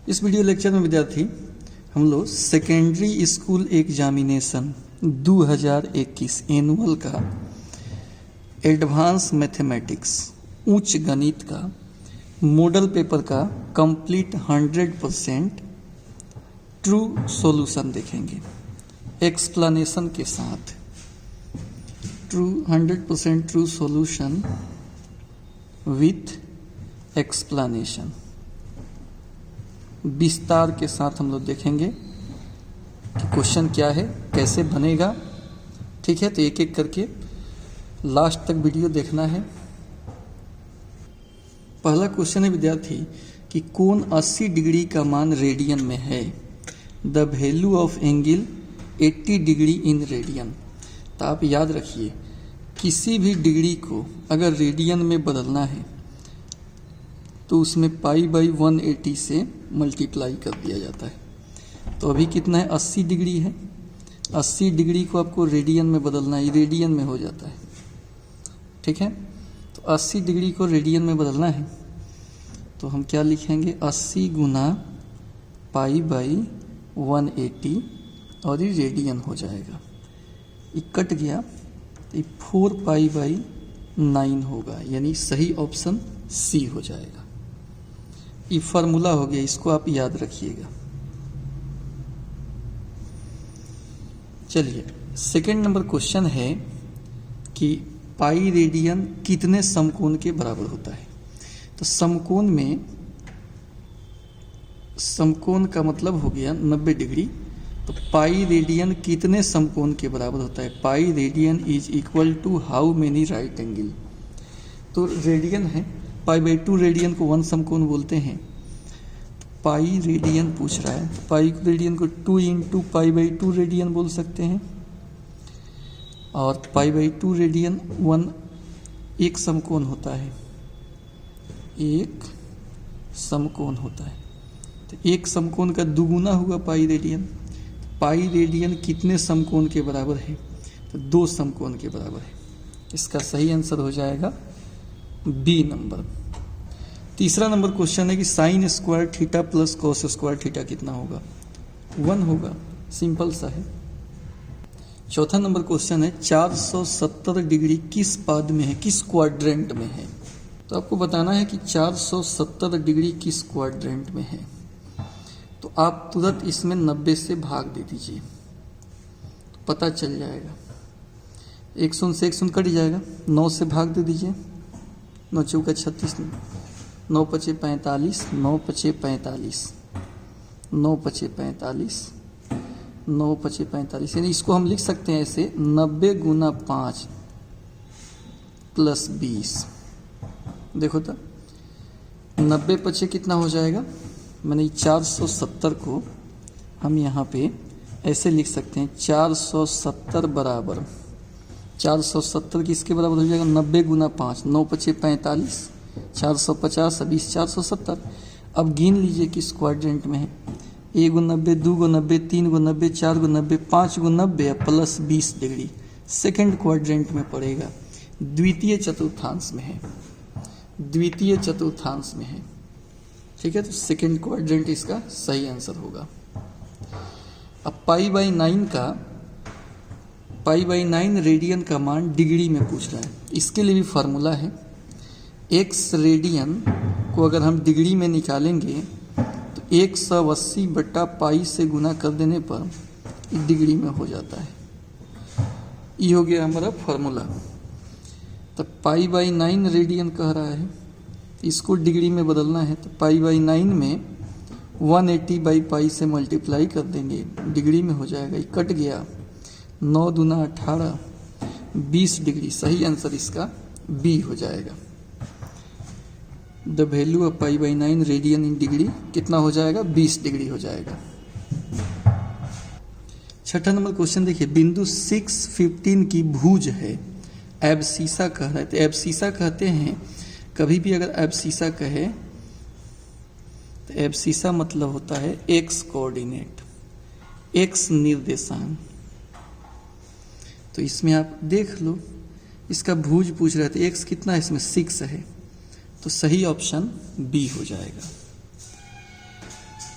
इस video lecture में विद्यार्थी हम लोग सेकेंडरी स्कूल एग्जामिनेशन 2021 एनुअल का एडवांस मैथमेटिक्स उच्च गणित का मॉडल पेपर का कंप्लीट 100% ट्रू सॉल्यूशन देखेंगे एक्सप्लेनेशन के साथ। 100% ट्रू सॉल्यूशन विथ एक्सप्लेनेशन, विस्तार के साथ हम लोग देखेंगे कि क्वेश्चन क्या है, कैसे बनेगा। ठीक है, तो एक एक करके लास्ट तक वीडियो देखना है। पहला क्वेश्चन है विद्यार्थी कि कोण 80 डिग्री का मान रेडियन में है। The value of angle 80 degree in radian. तो आप याद रखिए, किसी भी डिग्री को अगर रेडियन में बदलना है तो उसमें π/180 से मल्टीप्लाई कर दिया जाता है। तो अभी कितना है, 80 डिग्री है। 80 डिग्री को आपको रेडियन में बदलना है, रेडियन में हो जाता है। ठीक है, तो 80 डिग्री को रेडियन में बदलना है तो हम क्या लिखेंगे, 80 गुना π/180 और ये रेडियन हो जाएगा। ये कट गया तो 4π/9 होगा, यानी सही ऑप्शन सी हो जाएगा। ये फार्मूला हो गया, इसको आप याद रखिएगा। चलिए, सेकंड नंबर क्वेश्चन है कि पाई रेडियन कितने समकोण के बराबर होता है। तो समकोण में, समकोण का मतलब हो गया 90 डिग्री। तो पाई रेडियन कितने समकोण के बराबर होता है। Pi radian is equal to how many right angle. तो रेडियन है, π/2 रेडियन को 1 समकोण बोलते हैं। तो पाई रेडियन पूछ रहा है, तो पाई रेडियन को 2 × π/2 रेडियन बोल सकते हैं। और π/2 रेडियन 1 समकोण होता है, 1 समकोण होता है। तो 1 समकोण का दुगुना हुआ पाई रेडियन। पाई रेडियन कितने समकोण के बराबर है, तो 2 समकोण के बराबर है। इसका सही आंसर हो जाएगा बी नंबर। तीसरा नंबर क्वेश्चन है कि sine square theta plus cos square theta कितना होगा, 1 होगा, सिंपल सा है। चौथा नंबर क्वेश्चन है 470 डिग्री किस पाद में है, किस क्वाड्रेंट में है। तो आपको बताना है कि 470 डिग्री किस क्वाड्रेंट में है। तो आप तुरंत इसमें 90 से भाग दे दीजिए, तो पता चल जाएगा। 100 से 100 कट जाएगा, 9 से भाग दे दीजिए, 9 चौका 36, 9 पचे 45, 9 पचे 45, 9 पचे 45, 9 पचे 45, यानी इसको हम लिख सकते हैं ऐसे 90 गुना 5 प्लस 20। देखो तो 90 पचे कितना हो जाएगा, मैंने 470 को हम यहाँ पे ऐसे लिख सकते हैं, 470 बराबर 470 किसके बराबर हो जाएगा, 90 गुना 5, 9 पचे 45, 450, 20, 470। अब गिन लीजिए किस क्वाड्रेंट में है। 1 को 90, 2 को 90, 3 को 90, 4 को 90, 5 को 90 प्लस 20 डिग्री सेकंड क्वाड्रेंट में पड़ेगा, द्वितीय चतुर्थांश में है, द्वितीय चतुर्थांश में है। ठीक है, तो सेकंड क्वाड्रेंट इसका सही आंसर होगा। अब π/9 रेडियन का मान डिग्री में पूछ रहा है। इसके लिए भी फार्मूला है, x रेडियन को अगर हम डिग्री में निकालेंगे तो 180 बटा पाई से गुना कर देने पर डिग्री में हो जाता है। ये हो गया हमारा फार्मूला। तो π/9 रेडियन कह रहा है, इसको डिग्री में बदलना है तो π/9 में 180/π से मल्टीप्लाई कर देंगे, डिग्री में हो जाएगा। ये कट गया, 9 दूना 18, 20 डिग्री। सही आंसर इसका बी हो जाएगा। The value of π/9 radian in degree कितना हो जाएगा, 20 डिग्री हो जाएगा। छठा नंबर क्वेश्चन देखिए, बिंदु 615 की भुज है, एब्सिसा कह रहा है। तो एब्सिसा कहते हैं, कभी भी अगर एब्सिसा कहे तो एब्सिसा मतलब होता है एक्स कोऑर्डिनेट, एक्स निर्देशांक। तो इसमें आप देख लो, इसका भुज पूछ रहे थे, एक्स कितना है इसमें, 6 है। तो सही ऑप्शन बी हो जाएगा।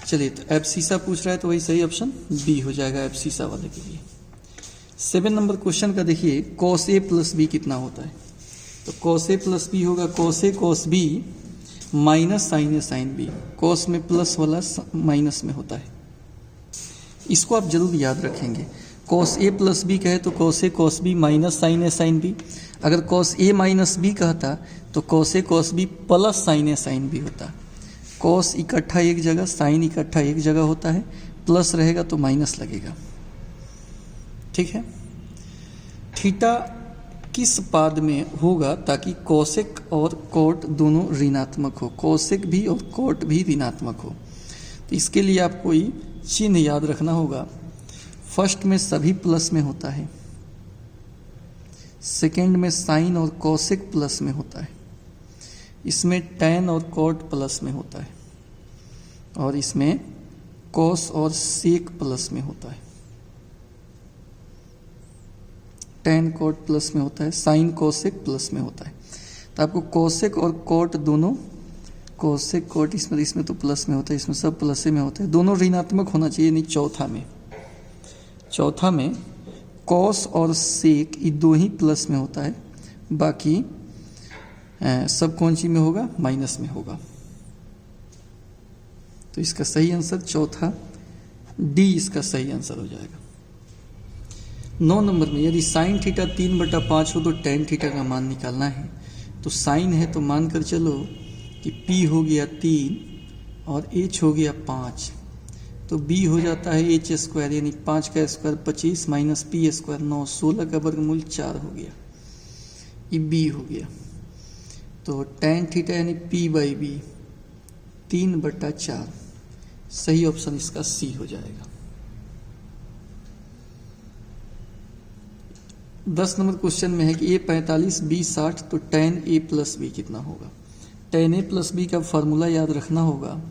चलिए, तो एब्सिसा पूछ रहा है तो वही सही ऑप्शन बी हो जाएगा एब्सिसा वाले के लिए। 7 नंबर क्वेश्चन का देखिए, कॉस ए प्लस बी कितना होता है। तो कॉस ए प्लस बी होगा cos A cos B minus sign A sine B. Cos में प्लस वाला माइनस में होता है, इसको आप जरूर याद रखेंगे। कॉस ए प्लस बी कहे तो cos A cos B minus sign A sine B. अगर कॉस ए माइनस बी कहता तो cos A cos B plus sign A sine B होता। कॉस इकट्ठा एक जगह, साइन इकट्ठा एक जगह होता है, प्लस रहेगा तो माइनस लगेगा। ठीक है। थीटा किस पाद में होगा ताकि कोसेक और कोट दोनों ऋणात्मक हो, कोसेक भी और कोट भी ऋणात्मक हो। तो इसके लिए आपको कोई चिन्ह याद रखना होगा। फर्स्ट में सभी प्लस में होता है, सेकंड में साइन और कोसेक प्लस में होता है, इसमें टैन और कोट प्लस में होता है, और इसमें कोस और सेक प्लस में होता है। टैन कोट प्लस में होता है, साइन कोसेक प्लस में होता है। तो आपको कोसेक और कोट दोनों, कोसेक कोट इसमें तो प्लस में होता है, इसमें सब प्लस में होता है, दोनों ऋणात्मक होना चाहिए। नहीं, चौथा में कॉस और सेक ये दो ही प्लस में होता है, बाकी सब कौन सी में होगा, माइनस में होगा। तो इसका सही आंसर चौथा डी इसका सही आंसर हो जाएगा। 9 नंबर में यदि साइन थीटा 3/5 हो तो टेन थीटा का मान निकालना है। तो साइन है तो मान कर चलो कि P हो गया 3 और H हो गया 5, तो B हो जाता है H स्क्वायर, यानी 5 का स्क्वायर 25 माइनस P स्क्वायर 9, 16 का वर्गमूल 4 हो गया, ये B हो गया। तो टेन थीटा यानी P/B 3/4, सही ऑप्शन इसका C हो जाएगा। 10 नंबर क्वेश्चन में है कि A 45 B 60 तो tan A प्लस बी कितना होगा। tan A प्लस बी का फॉर्मूला याद रखना होगा,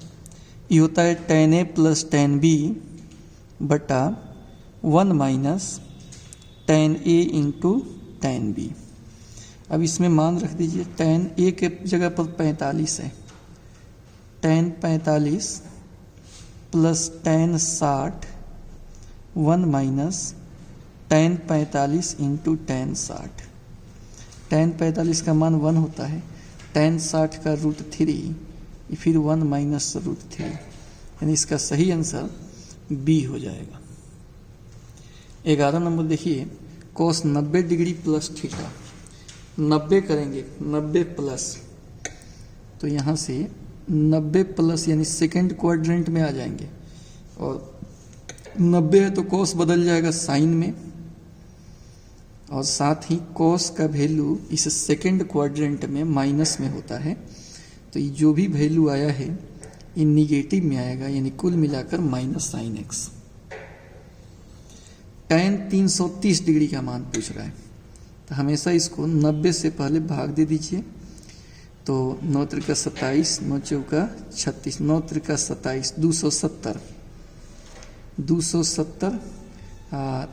ये होता है tan A plus tan B बटा 1 minus tan A into tan B। अब इसमें मान रख दीजिए, tan A के जगह पर 45 है, tan 45 plus tan 60 1 minus tan 45 into tan 60। tan 45 का मान 1 होता है, tan 60 का √3, फिर 1 माइनस √3, यानी इसका सही आंसर बी हो जाएगा। 11 नंबर देखिए, cos 90 डिग्री प्लस थीटा, 90 करेंगे 90 प्लस, तो यहाँ से 90 प्लस यानी सेकंड क्वाड्रेंट में आ जाएंगे, और 90 है तो cos बदल जाएगा साइन में, और साथ ही cos का वैल्यू इस सेकंड क्वाड्रेंट में माइनस में होता है। तो ये जो भी वैल्यू आया है ये निगेटिव में आएगा, यानी कुल मिलाकर minus sine x। tan 330 degree का मान पूछ रहा है, तो हमेशा इसको 90 से पहले भाग दे दीजिए। तो 9 त्रिका 27, 9 चौका 36, 9 त्रिका 27, 270,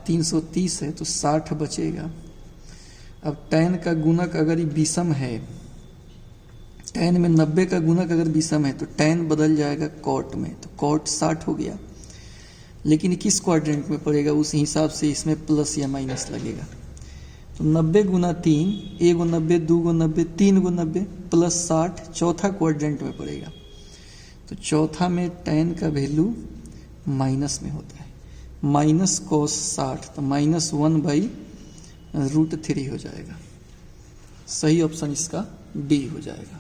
330 है तो 60 बचेगा। अब tan का गुणक अगर ये विषम है, tan में 90 का गुणक अगर विषम है तो tan बदल जाएगा cot में, तो cot 60 हो गया। लेकिन किस क्वाड्रेंट में पड़ेगा उस हिसाब से इसमें प्लस या माइनस लगेगा। तो 90 गुना 3, 1 गुना 90, 2 गुना 90, 3 गुना 90 प्लस 60 चौथा क्वाड्रेंट में पड़ेगा। तो चौथा में tan का वैल्यू माइनस में होता है, माइनस cos 60, तो -1/√3 हो जाएगा। सही ऑप्शन इसका डी हो जाएगा।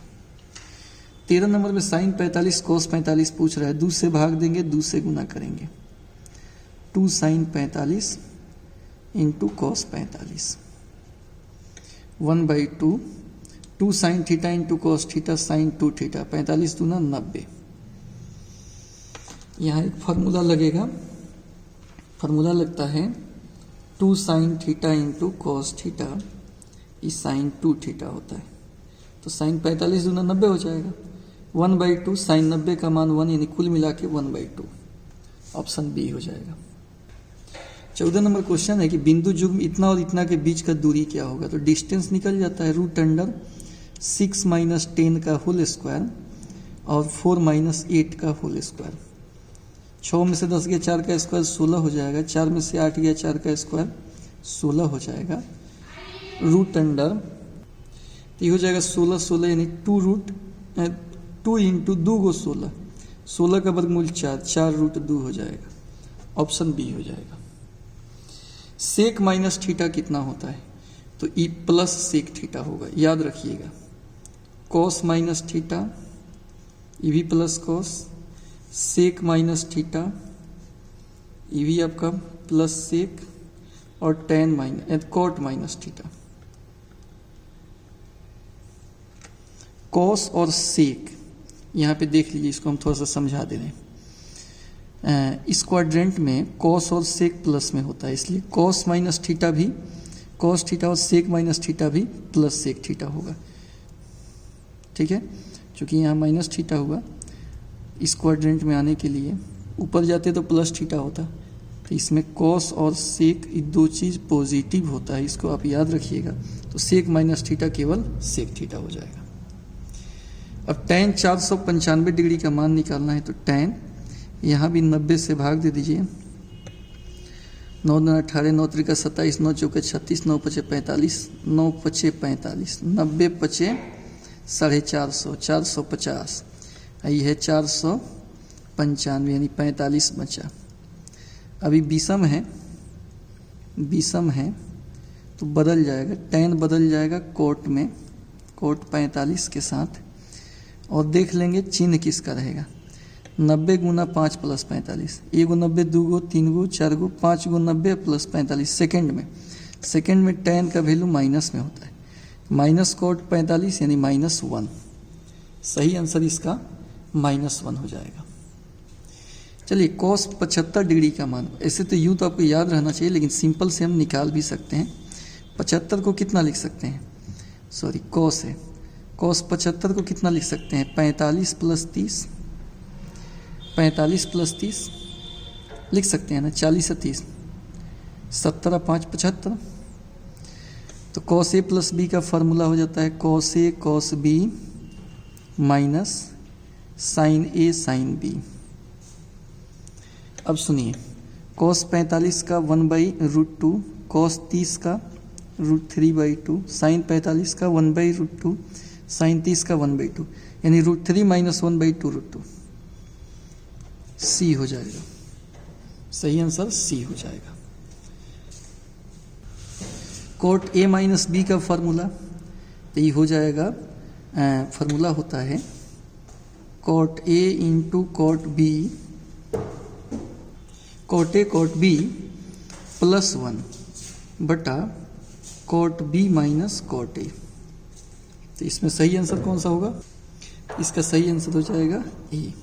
13 नंबर में साइन 45 cos 45 पूछ रहा है, 2 से भाग देंगे, 2 से गुना करेंगे, 2 sine 45 into cos 45, 1/2, 2 sine theta into cos theta sine 2 theta, 45 दूना 90। यहाँ एक फार्मूला लगेगा, फार्मूला लगता है 2 sine theta into cos theta, ये साइन 2 थीटा होता है। तो साइन 45 दूना 90 हो जाएगा, 1/2 साइन 90 का मान 1, यानी कुल मिला के 1/2, ऑप्शन बी हो जाएगा। 14 नंबर क्वेश्चन है कि बिंदु युग्म इतना और इतना के बीच का दूरी क्या होगा। तो डिस्टेंस निकल जाता है √6 - 10 का होल स्क्वायर और 4 - 8 का होल स्क्वायर। 6 में से 10 गया 4 का स्क्वायर 16 हो जाएगा, 4 में से 8 गया 4 का स्क्वायर 16 हो जाएगा। रूट अंडर तो ये हो जाएगा 16 16 यानी 2 इंटू 2 गो 16, 16 का वर्गमूल 4, 4 रूट 2 हो जाएगा। ऑप्शन बी हो जाएगा। सेक माइनस थीटा कितना होता है? तो ई प्लस सेक थीटा होगा, याद रखिएगा। कॉस माइनस थीटा, ई भी plus cos, sec minus theta, ई भी आपका प्लस सेक, और tan minus cot minus theta. Cos और सेक यहाँ पे देख लीजिए, इसको हम थोड़ा सा समझा दे रहे हैं। इस क्वाड्रेंट में कॉस और सेक प्लस में होता है, इसलिए कॉस माइनस थीटा भी कॉस थीटा और सेक माइनस थीटा भी प्लस सेक थीटा होगा। ठीक है, क्योंकि यहाँ माइनस थीटा हुआ, इस क्वाड्रेंट में आने के लिए ऊपर जाते तो प्लस थीटा होता, तो इसमें कॉस और सेक ये दो चीज़ पॉजिटिव होता है, इसको आप याद रखिएगा। तो सेक माइनस थीटा केवल सेक थीटा हो जाएगा। अब tan 495 डिग्री का मान निकालना है, तो tan यहाँ भी 90 से भाग दे दीजिए। 9 दूना 18, 9 त्रिका 27, 9 चौके 36, 9 पचे 45, 9 पचे 45, 90 पचे 450, 450, ये है 495 यानी 45 बचा। अभी विषम है तो बदल जाएगा, tan बदल जाएगा कोट में, कोट 45 के साथ, और देख लेंगे चिन्ह किसका रहेगा। 90 गुना 5 प्लस 45, 1 गो 90, 2 गो 3 गो 4 गो 5 गो 90 प्लस 45 सेकेंड में tan का वैल्यू माइनस में होता है, माइनस कोट 45 यानी -1। सही आंसर इसका -1 हो जाएगा। चलिए cos 75 डिग्री का मान, ऐसे तो यूँ तो आपको याद रहना चाहिए, लेकिन सिंपल से हम निकाल भी सकते हैं। 75 को कितना लिख सकते हैं, सॉरी cos है, cos 75 को कितना लिख सकते हैं, 45 प्लस 30, 45 प्लस 30 लिख सकते हैं ना, 40 से 30, 70 5 75। तो cos a प्लस बी का फॉर्मूला हो जाता है cos a cos b minus sine a sine b। अब सुनिए, cos 45 का 1/√2, cos 30 का √3/2, साइन 45 का 1/√2, साइन 30 का 1/2, यानी √3 माइनस 1/2√2, सी हो जाएगा। सही आंसर सी हो जाएगा। कोट a माइनस बी का फॉर्मूला, तो ये हो जाएगा, फॉर्मूला होता है cot a into cot b, cot a cot b +1 बटा cot b minus cot a। तो इसमें सही आंसर कौन सा होगा, इसका सही आंसर हो जाएगा ए।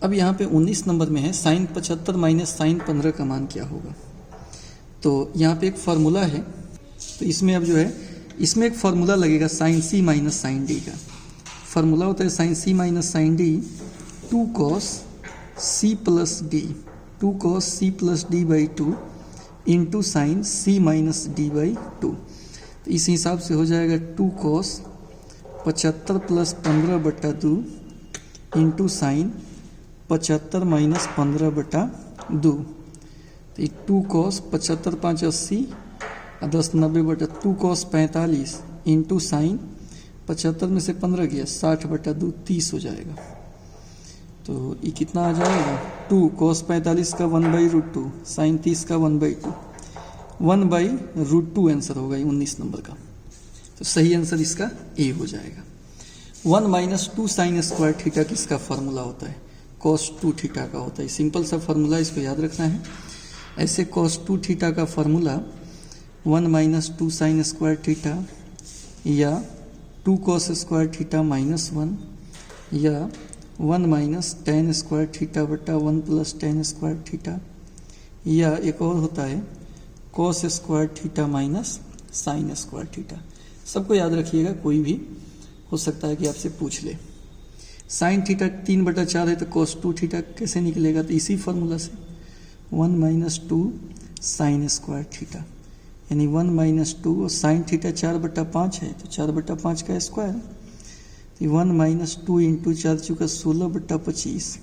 अब यहाँ पे 19 नंबर में है साइन 75 माइनस साइन 15 का मान क्या होगा। तो यहाँ पे एक फार्मूला है, तो इसमें अब जो है, इसमें एक फार्मूला लगेगा sine C minus sine D का। फार्मूला होता है sine C minus sine D 2 cos c plus D, 2 cos c plus D by 2 into sine c minus D by 2। तो इस हिसाब से हो जाएगा 2 cos 75 प्लस 15 बटा 2 इंटू साइन 75 माइनस 15 बटा 2। तो 2 cos 75 5 80 और 10 90 बटा 2 cos 45 इंटू साइन 75 में से 15 गया 60 बटा 2 30 हो जाएगा। तो ये कितना आ जाएगा, 2 cos 45 का 1/√2, साइन 30 का 1/2, 1/√2 आंसर होगा ये 19 नंबर का। तो सही आंसर इसका ए हो जाएगा। 1 माइनस 2 साइन स्क्वायर थीटा किसका फार्मूला होता है, cos 2 थीटा का होता है। सिंपल सा फार्मूला, इसको याद रखना है। ऐसे cos 2 थीटा का formula 1 minus 2 sine square theta, या 2 cos स्क्वायर थीटा -1, या 1 माइनस tan स्क्वायर थीटा बटा 1 प्लस tan स्क्वायर थीटा, या एक और होता है cos square theta minus sine square theta. सबको याद रखिएगा, कोई भी हो सकता है कि आपसे पूछ ले। साइन थीटा 3/4 है, तो cos 2 थीटा कैसे निकलेगा, तो इसी फॉर्मूला से 1 माइनस 2 साइन स्क्वायर थीटा, यानी 1 माइनस 2, और साइन थीटा 4/5 है, तो 4/5 का स्क्वायर, तो 1 माइनस 2 इंटू 4 चुका 16/25,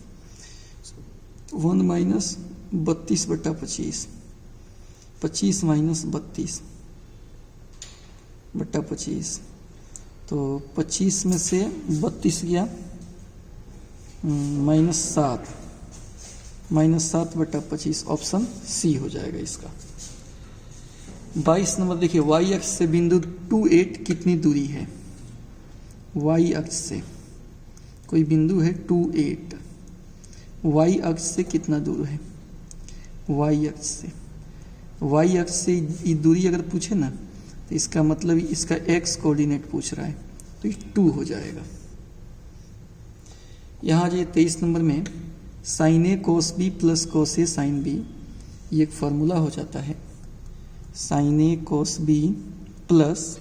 1 माइनस 32/25, 25 माइनस 32/25, तो 25 में से 32 गया -7, -7/25, ऑप्शन सी हो जाएगा इसका। 22 नंबर देखिए, y अक्ष से बिंदु 28 कितनी दूरी है? y अक्ष से कोई बिंदु है 28, y अक्ष से कितना दूर है? y अक्ष से, y अक्ष से ये दूरी अगर पूछे ना तो इसका मतलब इसका x कोऑर्डिनेट पूछ रहा है, तो ये 2 हो जाएगा। यहाँ जो 23 नंबर में साइन ए कोस बी प्लस कोस ए साइन बी, ये एक फार्मूला हो जाता है। साइन ए कोस बी प्लस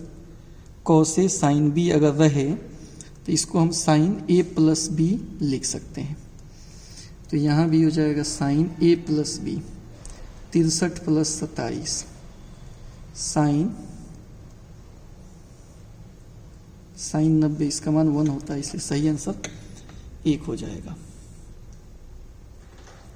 कोस ए साइन बी अगर रहे तो इसको हम साइन ए प्लस बी लिख सकते हैं। तो यहाँ भी हो जाएगा साइन ए प्लस बी, 63 + 27, साइन 90, इसका मान 1 होता है, इसलिए सही आंसर 1 हो जाएगा।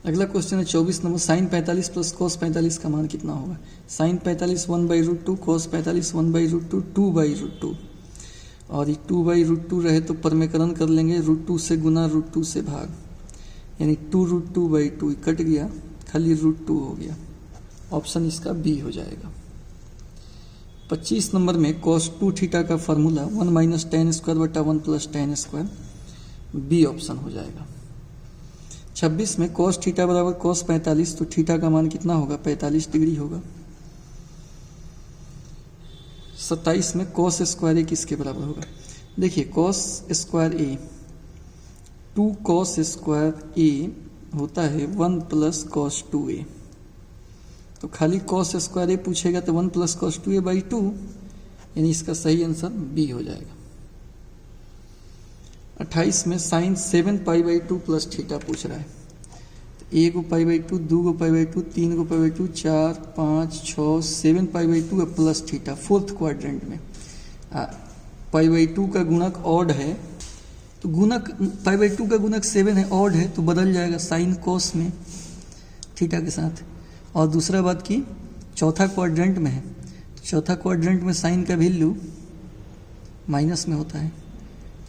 अगला क्वेश्चन है 24 नंबर, साइन 45 प्लस कोस 45 का मान कितना होगा? साइन 45 1/√2, कोस 45 1/√2, 2/√2, और ये 2/√2 रहे तो परमेकरण कर लेंगे, √2 से गुना √2 से भाग, यानी 2√2/2 कट गया, खाली √2 हो गया, ऑप्शन इसका बी हो जाएगा। 25 नंबर में cos 2 थीटा का formula 1 - tan² / 1 + tan², B option हो जाएगा। 26 में cos थीटा बराबर cos 45, तो थीटा का मान कितना होगा? 45 डिग्री होगा। 27 में cos स्क्वायर ए किसके बराबर होगा? देखिए cos स्क्वायर ए, 2 cos स्क्वायर ए होता है 1 + cos 2a, तो खाली cos स्क्वायर ए पूछेगा तो 1 + cos 2a/2, यानी इसका सही आंसर बी हो जाएगा। 28 में साइन 7π/2 प्लस थीटा पूछ रहा है, तो 1 को π/2, 2 को π/2, 3 को π/2, 4, 5, 6, 7π/2 प्लस थीटा, 4th क्वाड्रेंट में। π/2 का गुणक ऑड है, तो गुणक π/2 का गुणक 7 है, ऑड है, तो बदल जाएगा साइन कोस में थीटा के साथ। और दूसरा बात की चौथा क्वाड्रेंट में है, तो चौथा क्वाड्रेंट में साइन का वैल्यू माइनस में होता है,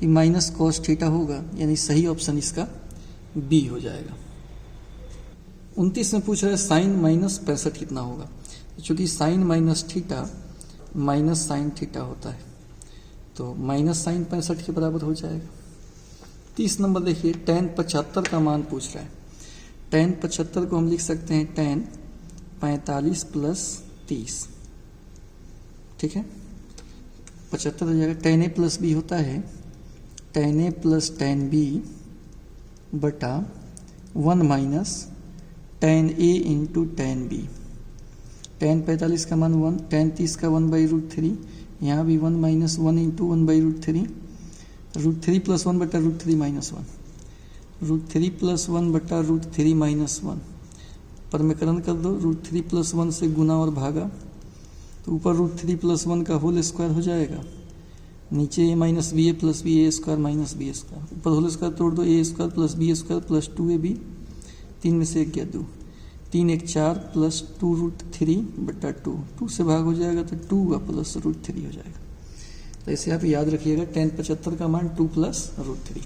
ये माइनस cos थीटा होगा, यानी सही ऑप्शन इसका बी हो जाएगा। 29 में पूछ रहा है साइन -65 कितना होगा? चूंकि sine minus theta minus sine theta होता है, तो माइनस साइन 65 के बराबर हो जाएगा। 30 नंबर देखिए, tan 75 का मान पूछ रहा है। tan 75 को हम लिख सकते हैं tan 45 + 30, ठीक है, 75 हो जाएगा। tan a + b होता है tan a + tan b बटा 1 - tan a × tan b। tan 45 का मान 1, tan 30 का 1/√3, यहाँ भी 1 - 1 × 1/√3, √3 + 1 बटा √3 - 1, √3 + 1 बटा √3 - 1, परमेकरण कर दो, √3 + 1 से गुना और भागा, तो ऊपर √3 + 1 का होल स्क्वायर हो जाएगा, नीचे a - ba + ba² - b², ऊपर होल स्क्वायर तोड़ दो, a² + b² + 2ab, 3 में से 1 गया 2, 3 × 1 = 4 + 2√3/2, 2 से भाग हो जाएगा तो 2 + √3 हो जाएगा। तो ऐसे आप याद रखिएगा, tan 75 का मान 2 + √3।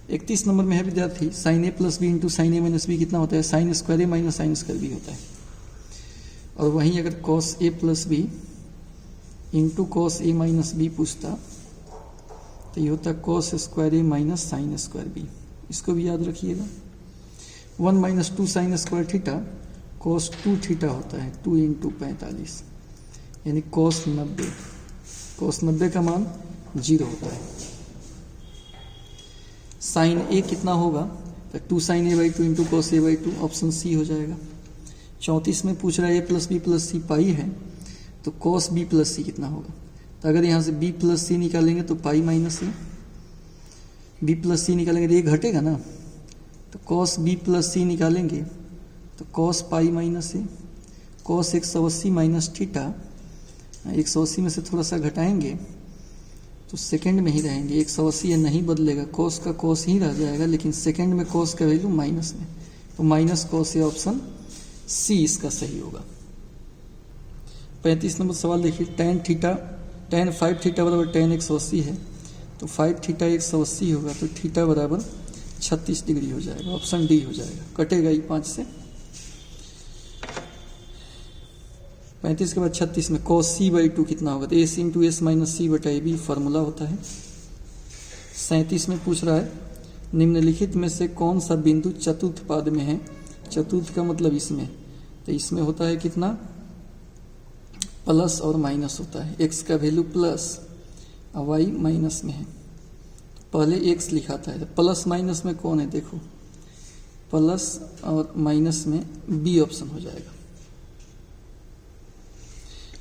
31 नंबर में है विद्यार्थी, sine a + b × sine a - b कितना होता है? Sine square a - sine square b होता है। और वहीं अगर cos a + b × cos a - b पूछता तो ये होता cos square a - sine square b, इसको भी याद रखिएगा। 1 - 2 sine square theta cos 2 theta होता है, 2 × 45, यानी cos 90, cos 90 का मान 0 होता है। साइन a कितना होगा? तो 2 sin a/2 × cos a/2, option C हो जाएगा। 34 में पूछ रहा है a + b + c पाई है, तो cos b + c कितना होगा? तो अगर यहाँ से b + c निकालेंगे तो पाई - a, b + c निकालेंगे तो ये घटेगा ना, तो cos b + c निकालेंगे तो cos pi - a, cos 180 - theta, 180 में से थोड़ा सा घटाएंगे तो सेकंड में ही रहेंगे, 180 ये नहीं बदलेगा, cos का cos ही रह जाएगा, लेकिन सेकंड में cos का वैल्यू माइनस में, तो minus cos A, option C इसका सही होगा। 35 नंबर सवाल देखिए, tan 5 थीटा बराबर tan 180 है, तो 5 थीटा 180 होगा, तो थीटा बराबर 36 डिग्री हो जाएगा, ऑप्शन डी हो जाएगा, कटेगा ये 5 से। 35 के बाद 36 में cos c/2 कितना होगा, तो a इंटू एस माइनस सी बटा ए बी फॉर्मूला होता है। 37 में पूछ रहा है निम्नलिखित में से कौन सा बिंदु चतुर्थ पाद में है, चतुर्थ का मतलब इसमें, तो इसमें होता है कितना, प्लस और माइनस होता है, x का वैल्यू प्लस और y माइनस में है, तो पहले x लिखा था, तो प्लस माइनस में कौन है, देखो प्लस और माइनस में बी ऑप्शन हो जाएगा।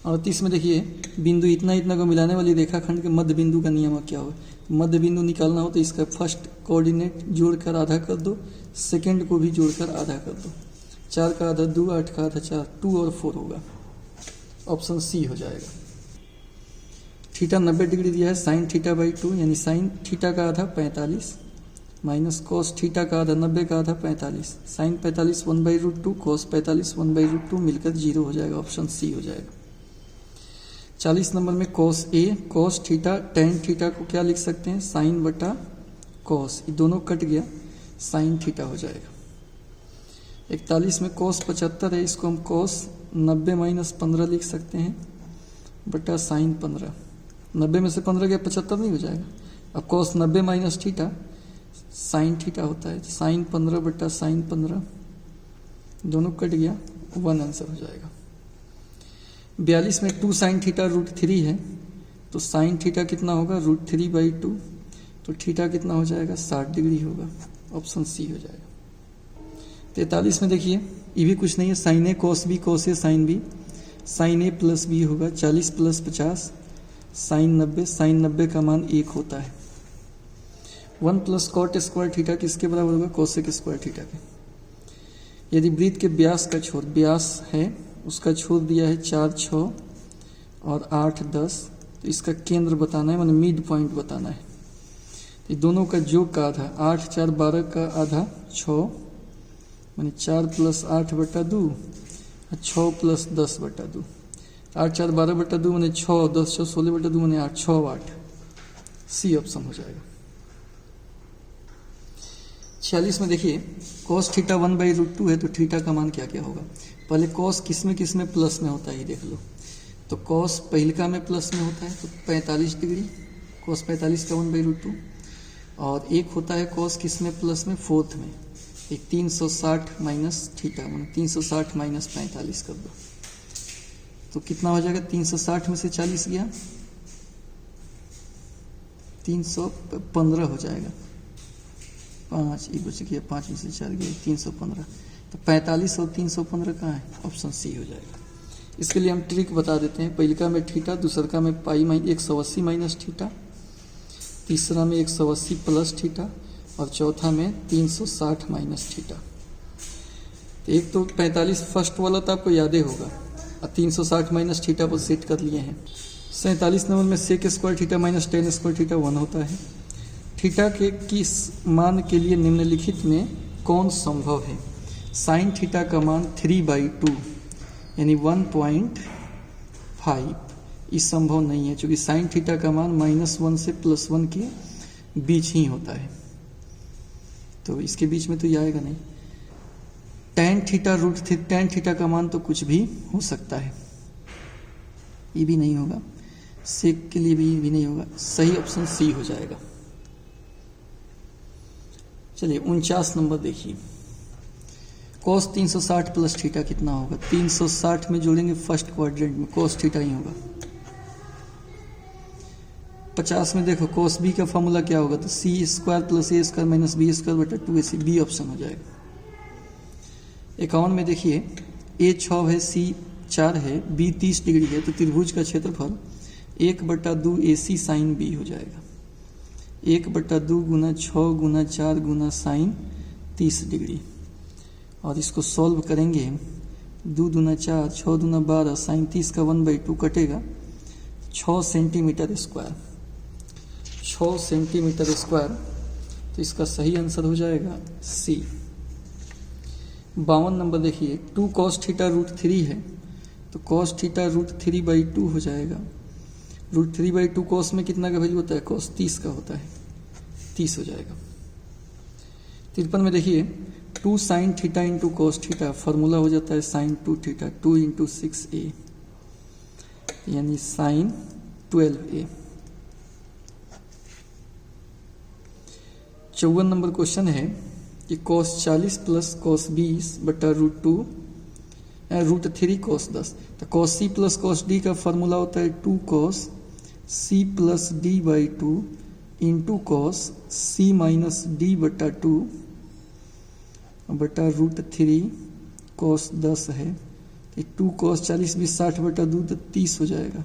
और 30 में देखिए बिंदु इतना इतना को मिलाने वाली रेखाखंड के मध्य बिंदु का नियम क्या हो, मध्य बिंदु निकालना हो तो इसका फर्स्ट कोऑर्डिनेट जोड़कर आधा कर दो, सेकंड को भी जोड़कर आधा कर दो, 4 का आधा 2, 8 का आधा 4, 2 और 4 होगा, ऑप्शन सी हो जाएगा। थीटा 90 डिग्री दिया है, साइन थीटा/2 यानी साइन थीटा का आधा 45 माइनस कॉस थीटा का आधा 90 का आधा 45, साइन 45 1/√2 कॉस 45 1/√2 मिलकर 0 हो जाएगा, ऑप्शन सी हो जाएगा। 40 नंबर में cos A, cos theta, tan theta को क्या लिख सकते हैं, साइन बटा कॉस, ये दोनों कट गया, साइन थीटा हो जाएगा। 41 में कॉस 75 है, इसको हम कॉस 90 माइनस 15 लिख सकते हैं बटा साइन 15, 90 में से 15 गया 75 नहीं हो जाएगा। अब cos 90 minus theta sine theta होता है, साइन 15 बटा साइन 15, दोनों कट गया, 1 आंसर हो जाएगा। 42 में 2 साइन थीटा √3 है, तो साइन थीटा कितना होगा, √3/2, तो थीटा कितना हो जाएगा, 60 डिग्री होगा, ऑप्शन सी हो जाएगा। 43 में देखिए ये भी कुछ नहीं है, साइन ए कॉस बी कॉस ए साइन बी, साइन ए प्लस बी होगा, 40 प्लस 50 साइन 90, साइन 90 का मान 1 होता है। 1 प्लस कॉट स्क्वायर थीटा किसके बराबर होगा, कोसेक स्क्वायर थीटा के। यदि वृत्त के व्यास का छोर, व्यास है उसका छोर दिया है 4, 6 और 8, 10, तो इसका केंद्र बताना है, माने मिड पॉइंट बताना है। ये दोनों का योग का आधा, 8, 4, 12 का आधा 6, माने 4 + 8 बटा 2, 6 + 10 बटा 2, 8, 4, 12 बटा 2 माने 6, 10, 6, 16 बटा 2 माने 8, 6, 8, सी ऑप्शन हो जाएगा। 46 में देखिए cos थीटा 1/√2 है, तो थीटा का मान क्या क्या होगा, पहले cos किस में प्लस में होता है ये देख लो, तो cos पहिलका में प्लस में होता है, तो 45 डिग्री, cos 45 का 1/√2, और एक होता है cos किस में प्लस में, फोर्थ में, एक 360 माइनस थीटा, मतलब 360 माइनस 45 कर दो, तो कितना हो जाएगा, 360 में से 40 गया, 315 हो जाएगा, 5 ये बच गया, 5 में से 4 गया, 315, तो 45 और 315 कहाँ है, ऑप्शन सी हो जाएगा। इसके लिए हम ट्रिक बता देते हैं, पहिलका में थीटा, दूसरका में पाई 180 माइनस थीटा, तीसरा में 180 प्लस थीटा, और चौथा में 360 माइनस थीटा। तो एक तो 45 फर्स्ट वाला तो आपको याद ही होगा, और 360 माइनस थीटा पर सेट कर लिए हैं। 47 नंबर में sec square theta minus tan square theta 1 होता है। थीटा के किस मान के लिए निम्नलिखित में कौन संभव है, साइन थीटा का मान 3/2 यानी 1.5, इस संभव नहीं है, क्योंकि साइन थीटा का मान -1 से +1 के बीच ही होता है, तो इसके बीच में तो ये आएगा नहीं। tan थीटा का मान तो कुछ भी हो सकता है, ये भी नहीं होगा, सेक के लिए भी नहीं होगा, सही ऑप्शन सी हो जाएगा। चलिए 49 नंबर देखिए, cos 360 प्लस थीटा कितना होगा, 360 में जोड़ेंगे फर्स्ट क्वाड्रेंट में, cos थीटा ही होगा। 50 में देखो cos b का फॉर्मूला क्या होगा, तो c² + a² - b² बटा 2ac, बी ऑप्शन हो जाएगा। 51 में देखिए a 6 है, c 4 है, b 30 डिग्री है, तो त्रिभुज का क्षेत्रफल 1/2 ac साइन b हो जाएगा, 1/2 गुना 6 गुना 4 गुना साइन 30 डिग्री, और इसको सॉल्व करेंगे, 2 दूना 4, 6 दूना 12, साइन 30 का 1/2 कटेगा, 6 सेंटीमीटर स्क्वायर, 6 सेंटीमीटर स्क्वायर, तो इसका सही आंसर हो जाएगा सी। 52 नंबर देखिए, 2 cos थीटा √3 है, तो cos थीटा √3/2 हो जाएगा। √3/2 cos में कितना का वैल्यू होता है? cos 30 का होता है, 30 हो जाएगा। 53 में देखिए, 2 sin theta into cos theta, formula हो जाता है sin 2 थीटा, 2 इंटू 6a, यानी sin 12a। 54 नंबर क्वेश्चन है कि cos 40 प्लस cos 20 बटा √3 cos 10, तो cos c plus cos d का फॉर्मूला होता है 2 cos c plus d/2 into cos c minus d बटा 2 बटा √3 cos 10 है। तो 2 cos 40 20 60 बटा 2 तो 30 हो जाएगा।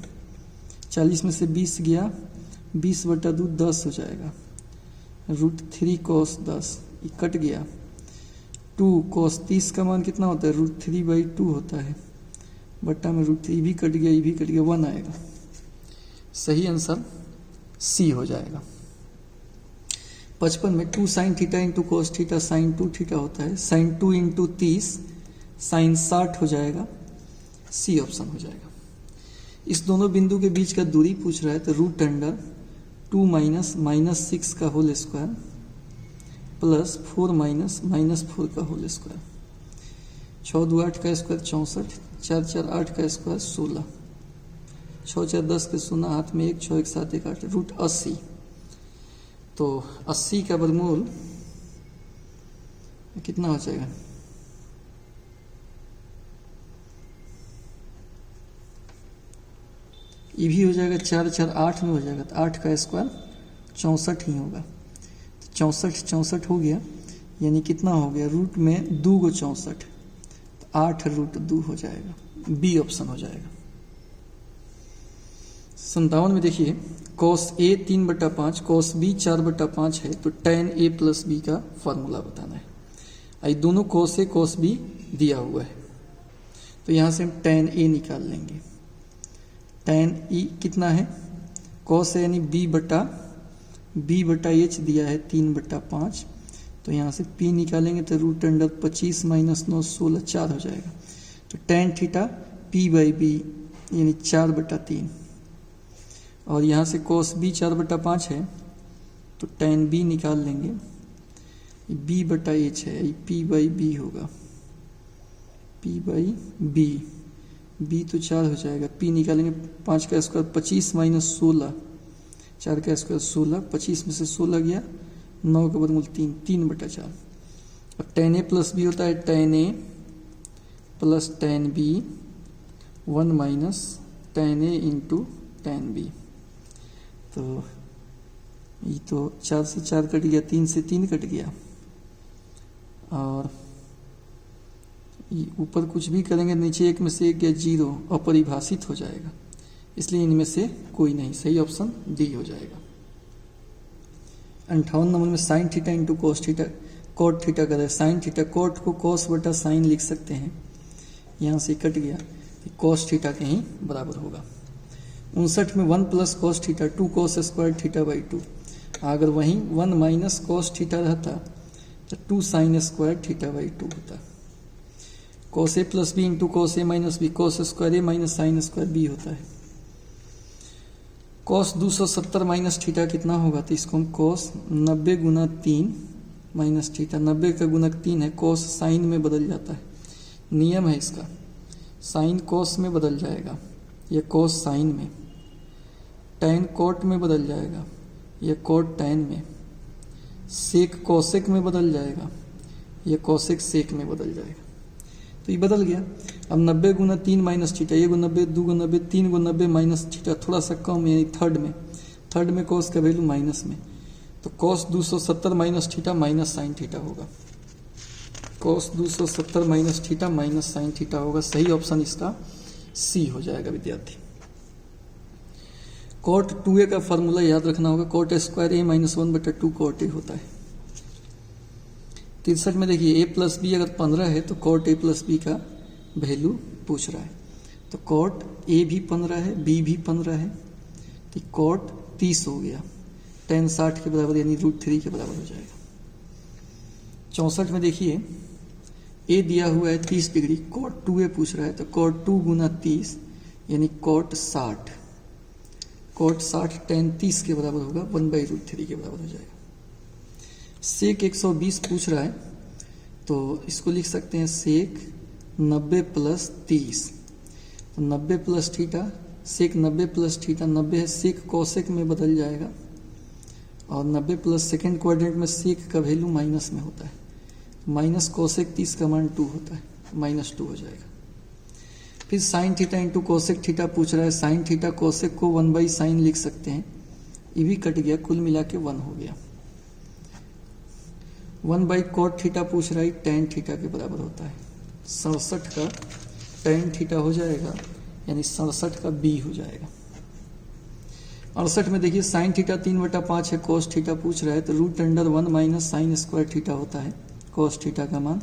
40 में से 20 गया, 20 बटा 2 10 हो जाएगा। √3 cos 10 ये कट गया। 2 cos 30 का मान कितना होता है? √3/2 होता है, बट्टा में √3 भी कट गया, ये भी कट गया, 1 आएगा। सही आंसर सी हो जाएगा। 55 में 2 sin theta into cos theta sin 2 theta होता है, sin 2 इंटू 30 sin 60 हो जाएगा, सी ऑप्शन हो जाएगा। इस दोनों बिंदु के बीच का दूरी पूछ रहा है, तो √2 माइनस 6 का होल स्क्वायर प्लस 4 माइनस 4 का होल स्क्वायर, 6 2 8 का स्क्वायर 64, 4 4 8 का स्क्वायर 16, 6 4 10 के 0 हाथ में 1, 6 1 7 1 8, √80। तो 80 का वर्गमूल कितना हो जाएगा? ये भी हो जाएगा, 4 4 8 में हो जाएगा, तो 8 का स्क्वायर 64 ही होगा। तो 64 हो गया, यानी कितना हो गया? रूट में 2 को 64, तो 8 √2 हो जाएगा, बी ऑप्शन हो जाएगा। 57 में देखिए, cos a 3/5 cos b 4/5 है, तो tan a प्लस b का फॉर्मूला बताना है। आई दोनों cos a cos b दिया हुआ है, तो यहाँ से हम tan a निकाल लेंगे। tan e कितना है? cos a यानी b बटा h दिया है 3/5, तो यहाँ से p निकालेंगे तो √25 माइनस 9 16 4 हो जाएगा। तो tan थीटा p/b यानी 4/3, और यहाँ से cos b 4/5 है, तो tan b निकाल लेंगे, b बटा h है, ये p/b होगा, p/b, b तो 4 हो जाएगा, p निकालेंगे 5 का स्क्वायर 25 माइनस 16, 4 का स्क्वायर 16, 25 में से 16 गया, 9 का वर्गमूल 3, 3/4। और tan a प्लस b होता है tan a plus tan b, 1 minus tan a into tan b। तो ये तो 4 से 4 कट गया, 3 से 3 कट गया, और ऊपर कुछ भी करेंगे, नीचे 1 में से 1 गया 0, अपरिभाषित हो जाएगा, इसलिए इनमें से कोई नहीं। सही ऑप्शन डी हो जाएगा। 58 नंबर में sin theta into cos theta cot theta का है। sin थीटा cot को cos बटा sin लिख सकते हैं, यहाँ से कट गया, cos थीटा के ही बराबर होगा। 59 में 1 plus cos theta 2 cos square theta, अगर वहीं 1 माइनस cos थीटा रहता तो 2 sin स्क्वायर थीटा/2 होता। cos a plus B into cos a minus B, cos square a minus sin square b होता है। cos 270 माइनस थीटा कितना होगा? तो इसको हम cos 90 गुना 3 माइनस थीटा, 90 का गुणक 3 है, cos sin में बदल जाता है, नियम है इसका, sin cos में बदल जाएगा, यह cos sin में, tan cot में बदल जाएगा, यह cot tan में, sec cosec में बदल जाएगा, यह cosec sec में बदल जाएगा। तो ये बदल गया। अब 90 गुना 3 माइनस थीटा, ये 90 2 90 3 90 माइनस थीटा, थोड़ा सा कम, यानी थर्ड में cos का वैल्यू माइनस में, तो cos 270 minus theta minus sine theta होगा, cos 270 minus theta minus sine theta होगा। सही ऑप्शन इसका सी हो जाएगा विद्यार्थी। cot 2a का फॉर्मूला याद रखना होगा, cot square a minus 1/2 cot a होता है। 63 में देखिए a प्लस बी अगर 15 है तो cot a प्लस बी का वैल्यू पूछ रहा है, तो cot a भी 15 है, b भी 15 है, तो cot 30 हो गया, tan 60 के बराबर यानी √3 के बराबर हो जाएगा। 64 में देखिए ए दिया हुआ है 30 डिग्री, कॉट 2a पूछ रहा है, तो कॉट 2 गुना 30 यानी कॉट 60, कॉट 60 tan 30 के बराबर होगा, 1/√3 के बराबर हो जाएगा। सेक 120 पूछ रहा है, तो इसको लिख सकते हैं सेक 90 प्लस 30, तो 90 प्लस थीटा, सेक 90 प्लस थीटा 90 है, सेक कोसेक में बदल जाएगा, और 90 प्लस सेकेंड क्वाड्रेंट में सेक का वैल्यू माइनस में होता है, माइनस कोसेक 30 का मान 2 होता है, -2 हो जाएगा। फिर sign theta into cosec theta पूछ रहा है, साइन थीटा कोसेक को 1/sin लिख सकते हैं, ये भी कट गया, कुल मिला के 1 हो गया। 1/cot थीटा पूछ रहा है, tan थीटा के बराबर होता है, 67 का tan थीटा हो जाएगा, यानी 67 का b हो जाएगा। 68 में देखिए साइन थीटा 3/5 है, कोस थीटा पूछ रहा है, तो √1 माइनस साइन स्क्वायर थीटा होता है, कोस थीटा का मान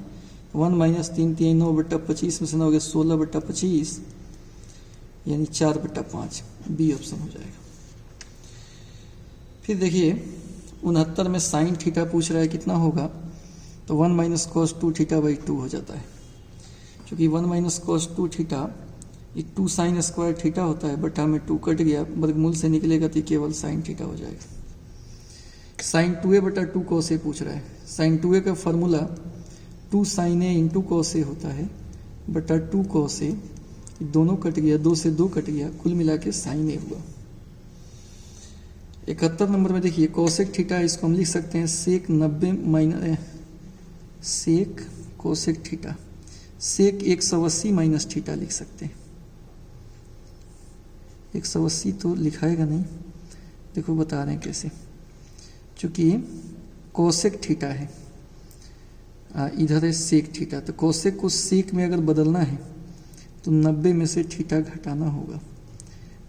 1 माइनस 3 3 9/25 में से 9 हो गया 16/25, यानी 4/5, बी ऑप्शन हो जाएगा। फिर देखिए 69 में साइन थीटा पूछ रहा है कितना होगा, तो 1 माइनस कॉस 2 थीटा बाई 2 हो जाता है, क्योंकि 1 माइनस कॉस 2 थीटा ये 2 साइन स्क्वायर थीटा होता है, बटा में 2 कट गया, वर्गमूल से निकलेगा तो केवल साइन थीटा हो जाएगा। साइन 2a/2 cos a पूछ रहा है, साइन 2a का formula 2 sin a into cos a होता है, बटा 2 cos a, दोनों कट गया, 2 से 2 कट गया, कुल मिला के साइन a हुआ। 71 नंबर में देखिए कोसेक थीटा, इसको हम लिख सकते हैं सेक 90 माइनस सेक कोसेक थीटा, सेक 180 माइनस थीटा लिख सकते हैं। 180 तो लिखाएगा नहीं, देखो बता रहे हैं कैसे, चूंकि कोसेक थीटा है, इधर है सेक थीटा, तो कोसेक को सेक में अगर बदलना है तो 90 में से थीटा घटाना होगा,